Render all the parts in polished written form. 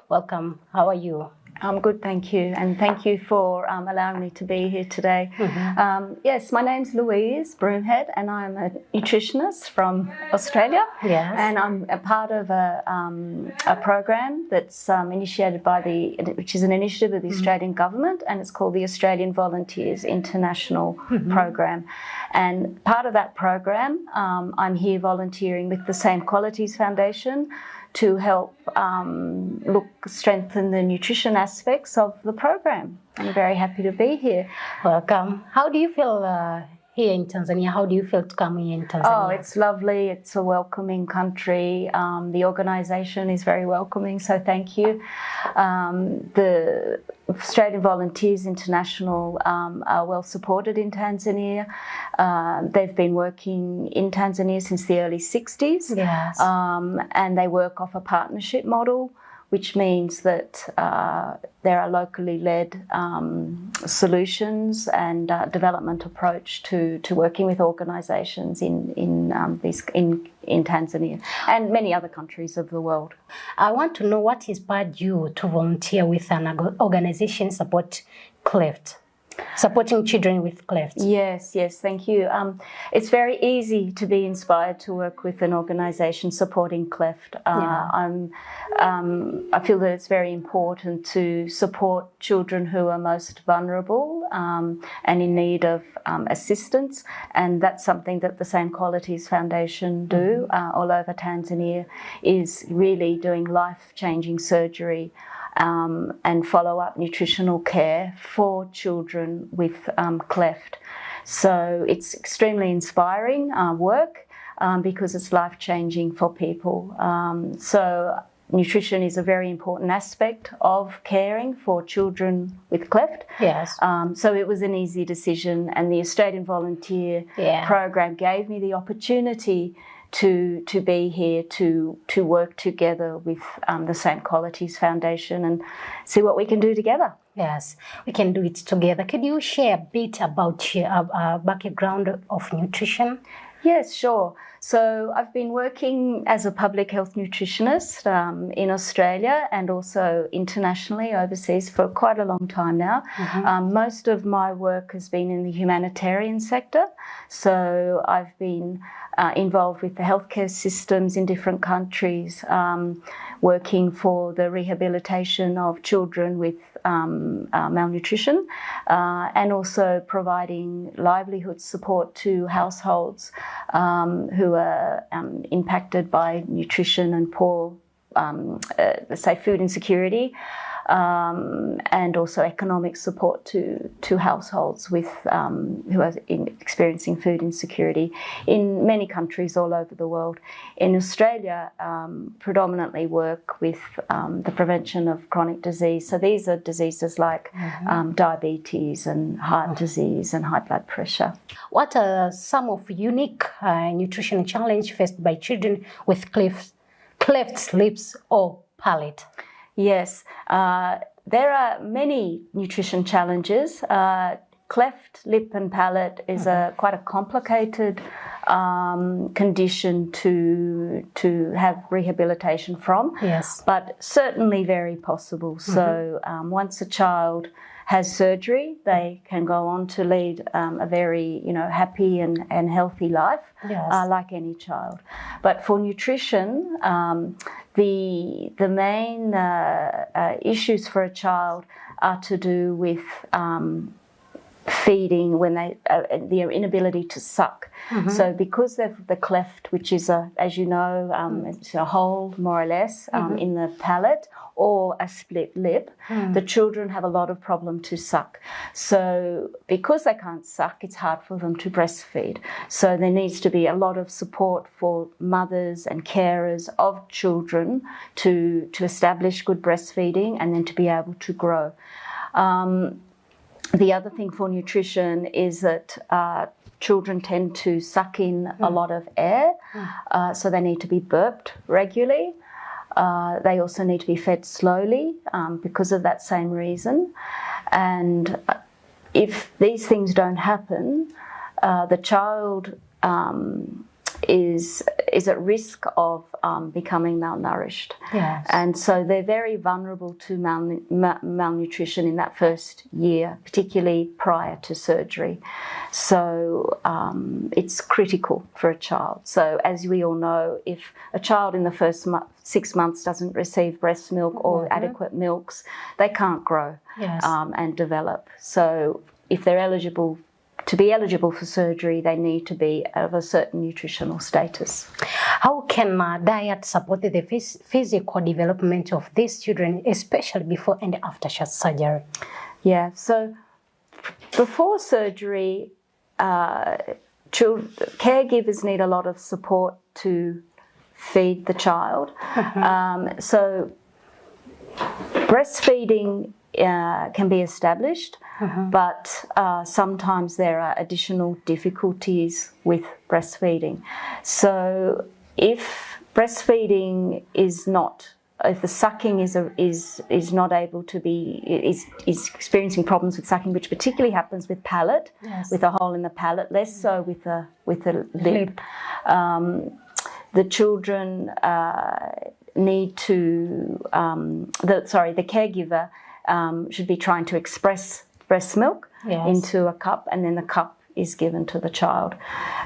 Welcome. How are you? I'm good, thank you. And thank you for allowing me to be here today. Yes, my name's Louise Broomhead, and I'm a nutritionist from Australia. Yes. And I'm a part of a program that's initiated by which is an initiative of the Australian government, and it's called the Australian Volunteers International Program. And part of that program, I'm here volunteering with the Same Qualities Foundation to help strengthen the nutrition aspects of the program. I'm very happy to be here. Welcome. How do you feel here in Tanzania? How do you feel to come here in Tanzania? Oh, it's lovely. It's a welcoming country. The organisation is very welcoming, so thank you. The Australian Volunteers International are well supported in Tanzania. They've been working in Tanzania since the early 60s. Yes. And they work off a partnership model, which means that there are locally led solutions and development approach to working with organisations in Tanzania and many other countries of the world. I want to know what inspired you to volunteer with an organisation supporting children with clefts. Yes, thank you. It's very easy to be inspired to work with an organisation supporting cleft. I feel that it's very important to support children who are most vulnerable and in need of assistance, and that's something that the Same Qualities Foundation do all over Tanzania, is really doing life-changing surgery and follow-up nutritional care for children with cleft. So it's extremely inspiring work because it's life-changing for people. So nutrition is a very important aspect of caring for children with cleft. Yes. So it was an easy decision, and the Australian Volunteer Program gave me the opportunity to be here to work together with the Same Qualities Foundation and see what we can do together. Yes, we can do it together. Could you share a bit about your background of nutrition? Yes, sure. So I've been working as a public health nutritionist in Australia and also internationally overseas for quite a long time now. Most of my work has been in the humanitarian sector. So I've been involved with the healthcare systems in different countries, working for the rehabilitation of children with malnutrition, and also providing livelihood support to households who are impacted by nutrition and poor, let's say, food insecurity, and also economic support to households with who are experiencing food insecurity in many countries all over the world. In Australia, predominantly work with the prevention of chronic disease. So these are diseases like diabetes and heart disease and high blood pressure. What are some of unique nutrition challenges faced by children with cleft lips or palate? Yes, there are many nutrition challenges. Cleft lip and palate is quite a complicated condition to have rehabilitation from. Yes, but certainly very possible. So once a child has surgery, they can go on to lead a very happy and healthy life, like any child. But for nutrition, the main issues for a child are to do with feeding, when their inability to suck. So because of the cleft, which is as you know, it's a hole more or less in the palate or a split lip, the children have a lot of problem to suck. So because they can't suck, it's hard for them to breastfeed. So there needs to be a lot of support for mothers and carers of children to establish good breastfeeding and then to be able to grow. The other thing for nutrition is that children tend to suck in a lot of air, so they need to be burped regularly. They also need to be fed slowly because of that same reason. And if these things don't happen, the child is is at risk of becoming malnourished. Yes. And so they're very vulnerable to malnutrition in that first year, particularly prior to surgery. So it's critical for a child. So as we all know, if a child in the first 6 months doesn't receive breast milk or adequate milks, they can't grow and develop. So if they're eligible for surgery, they need to be of a certain nutritional status. How can diet support the physical development of these children, especially before and after surgery? Yeah, so before surgery, caregivers need a lot of support to feed the child. So breastfeeding can be established, but sometimes there are additional difficulties with breastfeeding. So if breastfeeding is not, if the sucking is not able to be, is experiencing problems with sucking, which particularly happens with palate, with a hole in the palate, less so with a lip. The children need to, the caregiver should be trying to express breast milk into a cup, and then the cup is given to the child.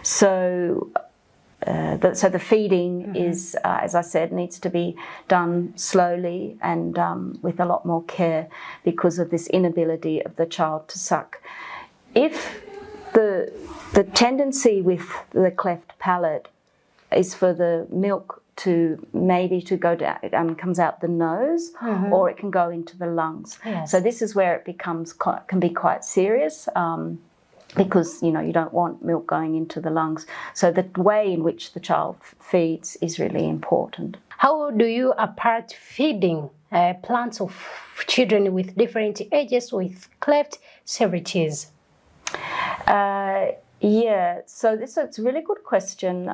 So the feeding is, as I said, needs to be done slowly and with a lot more care because of this inability of the child to suck. If the tendency with the cleft palate is for the milk to go down, comes out the nose, or it can go into the lungs. So this is where it can be quite serious. Because you don't want milk going into the lungs. So the way in which the child feeds is really important. How do you approach feeding plans of children with different ages with cleft seveриties? So it's a really good question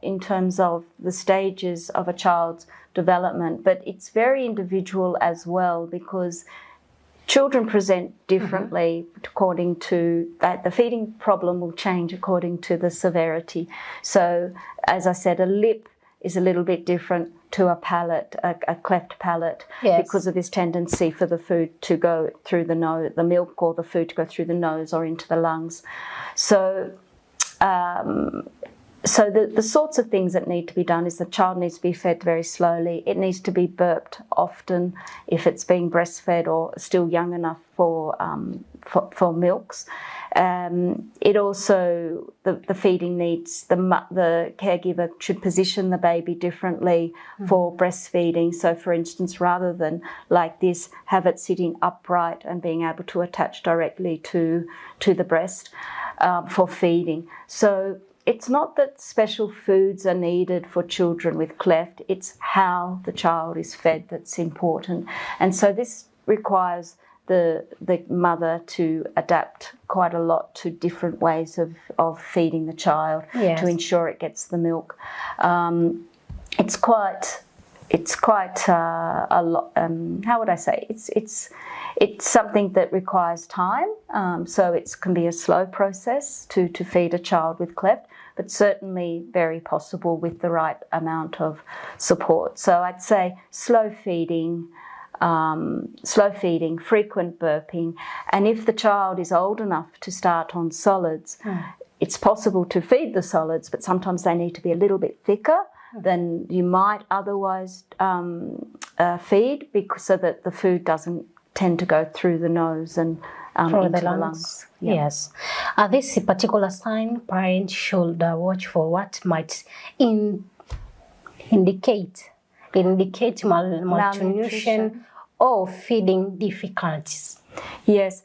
in terms of the stages of a child's development, but it's very individual as well because children present differently according to that. The feeding problem will change according to the severity. So, as I said, a lip is a little bit different to a palate, a cleft palate, because of this tendency for the food to go through the nose, the milk or the food to go through the nose or into the lungs. So, the sorts of things that need to be done is the child needs to be fed very slowly. It needs to be burped often if it's being breastfed or still young enough for milks. It also, the feeding needs, the caregiver should position the baby differently for breastfeeding. So for instance, rather than like this, have it sitting upright and being able to attach directly to the breast for feeding. So it's not that special foods are needed for children with cleft, it's how the child is fed that's important. And so this requires the mother to adapt quite a lot to different ways of feeding the child to ensure it gets the milk. It's quite a lot. How would I say? It's something that requires time. So it can be a slow process to feed a child with cleft, but certainly very possible with the right amount of support. So I'd say slow feeding, frequent burping, and if the child is old enough to start on solids, it's possible to feed the solids, but sometimes they need to be a little bit thicker than you might otherwise feed, so that the food doesn't tend to go through the nose and into the lungs. Yes. This particular sign parents should watch for what might indicate malnutrition or feeding difficulties. Yes.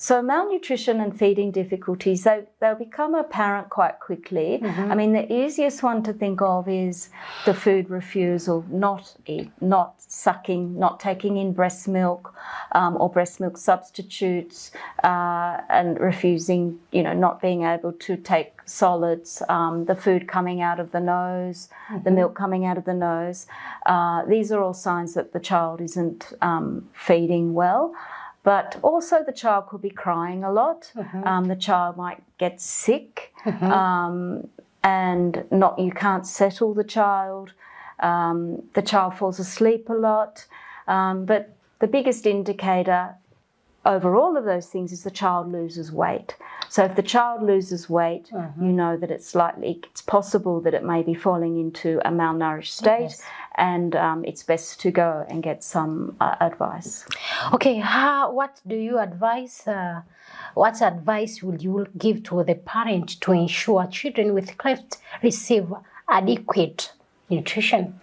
So malnutrition and feeding difficulties, they'll become apparent quite quickly. I mean, the easiest one to think of is the food refusal, not sucking, not taking in breast milk or breast milk substitutes, and refusing, not being able to take solids, the food coming out of the nose, the milk coming out of the nose. These are all signs that the child isn't feeding well. But also the child could be crying a lot. The child might get sick. and you can't settle the child. The child falls asleep a lot. But the biggest indicator over all of those things is the child loses weight. So if the child loses weight, you know that it's possible that it may be falling into a malnourished state, and it's best to go and get some advice. Okay, what do you advise? What advice would you give to the parent to ensure children with cleft receive adequate nutrition?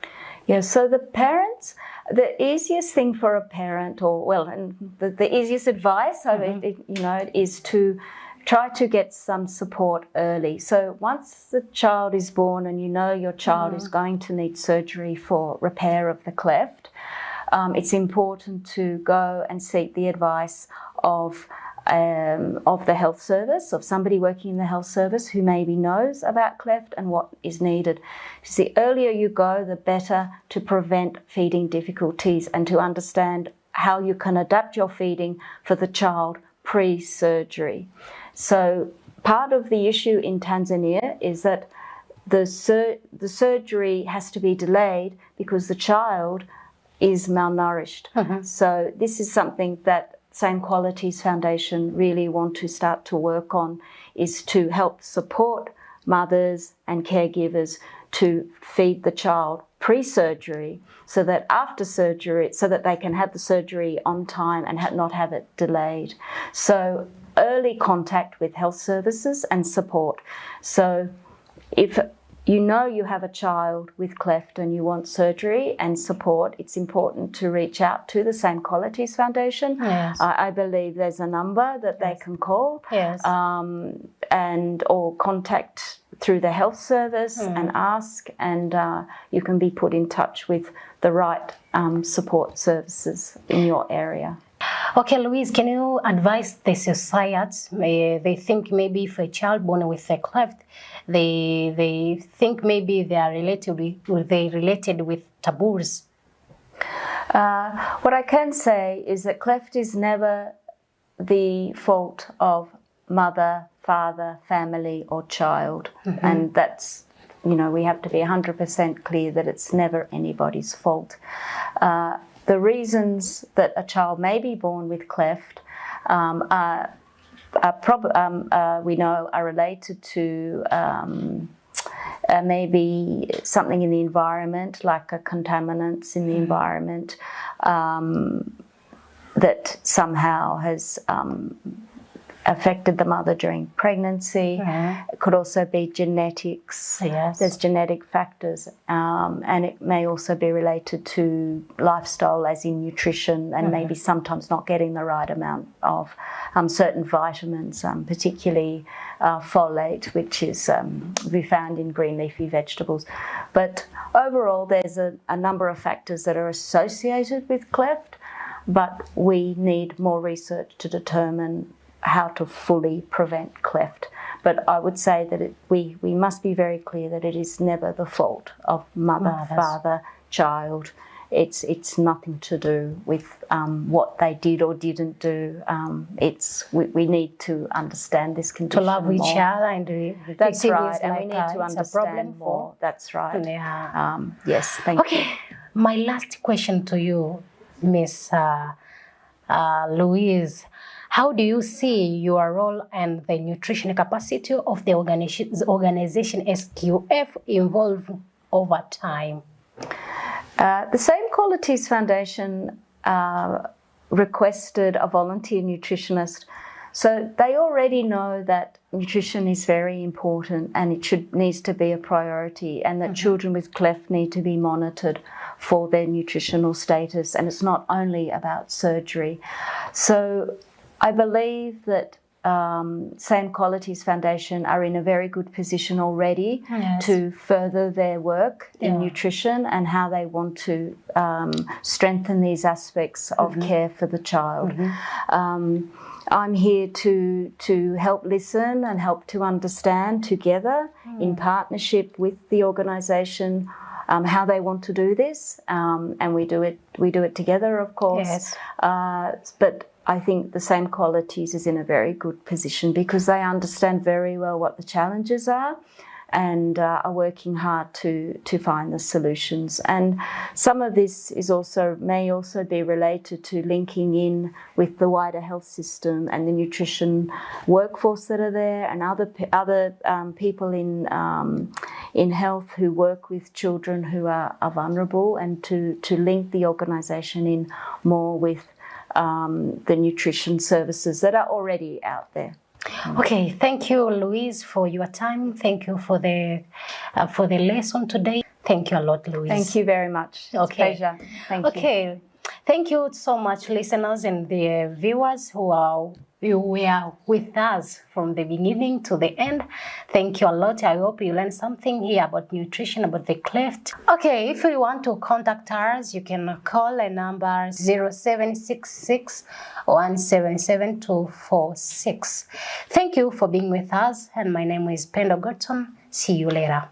Yeah, so the parents, the easiest thing for a parent, the easiest advice, is to try to get some support early. So once the child is born and you know your child is going to need surgery for repair of the cleft, it's important to go and seek the advice of the health service, of somebody working in the health service who maybe knows about cleft and what is needed. The earlier you go, the better to prevent feeding difficulties and to understand how you can adapt your feeding for the child pre-surgery. So part of the issue in Tanzania is that the surgery has to be delayed because the child is malnourished. So this is something that Same Qualities Foundation really want to start to work on, is to help support mothers and caregivers to feed the child pre-surgery, so that after surgery, so that they can have the surgery on time and not have it delayed. So early contact with health services and support. So if you know you have a child with cleft and you want surgery and support, it's important to reach out to the Same Qualities Foundation. Yes. I believe there's a number that they can call, or contact through the health service and ask, and you can be put in touch with the right support services in your area. Okay, Louise, can you advise the society? They think maybe if a child born with a cleft, they think maybe they are related with taboos. What I can say is that cleft is never the fault of mother, father, family or child. And that's, we have to be 100% clear that it's never anybody's fault. The reasons that a child may be born with cleft we know are related to maybe something in the environment, like contaminants in the environment, that somehow has affected the mother during pregnancy. It could also be genetics. There's genetic factors, and it may also be related to lifestyle, as in nutrition, and maybe sometimes not getting the right amount of certain vitamins, particularly folate, which is we found in green leafy vegetables. But overall, there's a number of factors that are associated with cleft, but we need more research to determine how to fully prevent cleft. But I would say that we must be very clear that it is never the fault of mother, father, child. It's nothing to do with what they did or didn't do. We need to understand this condition to love each other, and that's right, and we need to understand more. That's right. Yes, thank you. Okay, my last question to you, Miss Louise. How do you see your role and the nutrition capacity of the organization SQF evolve over time? The Same Qualities Foundation requested a volunteer nutritionist. So they already know that nutrition is very important and it needs to be a priority, and that children with cleft need to be monitored for their nutritional status, and it's not only about surgery. So I believe that Same Qualities Foundation are in a very good position already to further their work in nutrition and how they want to strengthen these aspects of care for the child. I'm here to help listen and help to understand together in partnership with the organisation how they want to do this, and we do it together, of course. But I think the Same Qualities is in a very good position because they understand very well what the challenges are. and are working hard to find the solutions. And some of this may also be related to linking in with the wider health system and the nutrition workforce that are there, and other people in health who work with children who are vulnerable, and to link the organisation in more with the nutrition services that are already out there. Okay, thank you, Louise, for your time. Thank you for the lesson today. Thank you a lot, Louise. Thank you very much. Okay. It's a pleasure. Thank you. Okay. Thank you so much, listeners and the viewers who were with us from the beginning to the end. Thank you a lot. I hope you learned something here about nutrition, about the cleft. Okay, if you want to contact us, you can call a number 0766 177 246. Thank you for being with us, and my name is Pendo Gotton. See you later.